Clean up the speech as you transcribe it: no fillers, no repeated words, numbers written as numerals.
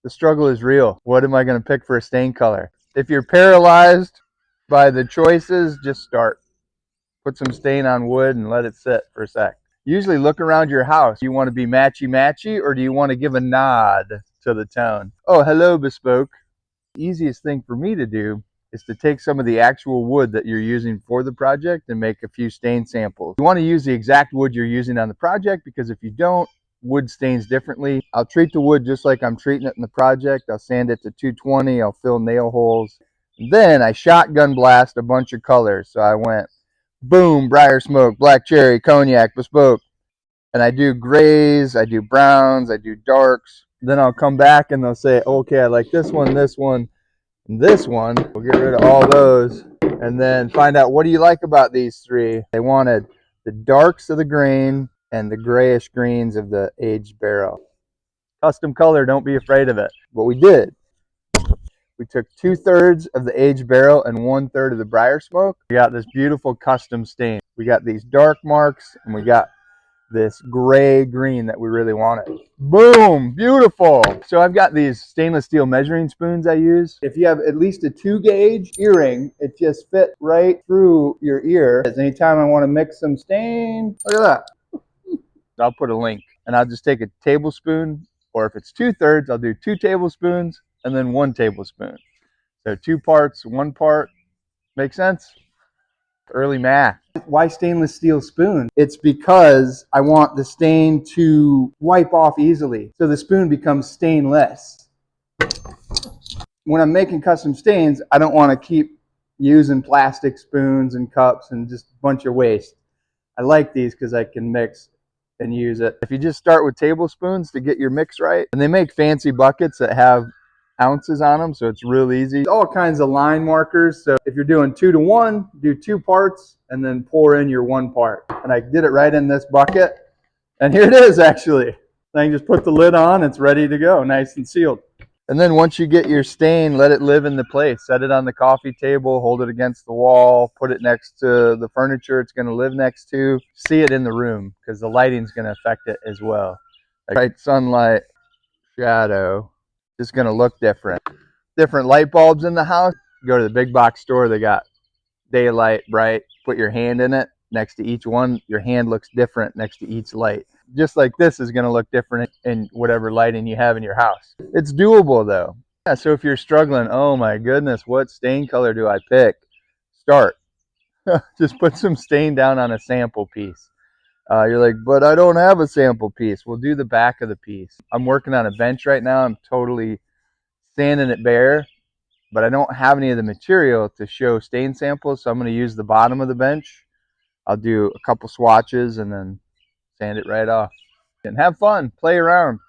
The struggle is real. What am I going to pick for a stain color? If you're paralyzed by the choices, just start. Put some stain on wood and let it sit for a sec. Usually look around your house. Do you want to be matchy-matchy, or do you want to give a nod to the tone? Oh, hello, Bespoke. The easiest thing for me to do is to take some of the actual wood that you're using for the project and make a few stain samples. You want to use the exact wood you're using on the project, because if you don't, wood stains differently. I'll treat the wood just like I'm treating it in the project. I'll sand it to 220. I'll fill nail holes. Then I shotgun blast a bunch of colors. So I went boom, briar smoke, black cherry, cognac, Bespoke. And I do grays, I do browns, I do darks. Then I'll come back and they'll say, okay, I like this one, and this one. We'll get rid of all those and then find out, what do you like about these three? They wanted the darks of the grain and the grayish greens of the aged barrel. Custom color, don't be afraid of it. What we did, we took 2/3 of the aged barrel and 1/3 of the briar smoke. We got this beautiful custom stain. We got these dark marks and we got this gray green that we really wanted. Boom, beautiful. So I've got these stainless steel measuring spoons I use. If you have at least a 2-gauge earring, it just fit right through your ear. Anytime I want to mix some stain, look at that. I'll put a link, and I'll just take a tablespoon, or if it's 2/3, I'll do 2 tablespoons and then 1 tablespoon. So 2 parts, 1 part. Make sense? Early math. Why stainless steel spoon? It's because I want the stain to wipe off easily, so the spoon becomes stainless. When I'm making custom stains, I don't want to keep using plastic spoons and cups and just a bunch of waste. I like these because I can mix and use it. If you just start with tablespoons to get your mix right, and they make fancy buckets that have ounces on them, so it's real easy. All kinds of line markers. So if you're doing 2-to-1, do 2 parts and then pour in your 1 part. And I did it right in this bucket, and here it is. Actually, then you just put the lid on, it's ready to go, nice and sealed. And then once you get your stain, let it live in the place. Set it on the coffee table, hold it against the wall, put it next to the furniture it's going to live next to. See it in the room, because the lighting's going to affect it as well. Bright sunlight, shadow, it's going to look different. Different light bulbs in the house. Go to the big box store, they got daylight, bright. Put your hand in it. Next to each one, your hand looks different next to each light. Just like this is going to look different in whatever lighting you have in your house. It's doable though. Yeah, so if you're struggling, oh my goodness, what stain color do I pick? Start. Just put some stain down on a sample piece. You're like, but I don't have a sample piece. We'll do the back of the piece. I'm working on a bench right now. I'm totally sanding it bare, but I don't have any of the material to show stain samples, so I'm going to use the bottom of the bench. I'll do a couple swatches and then sand it right off. And have fun, play around.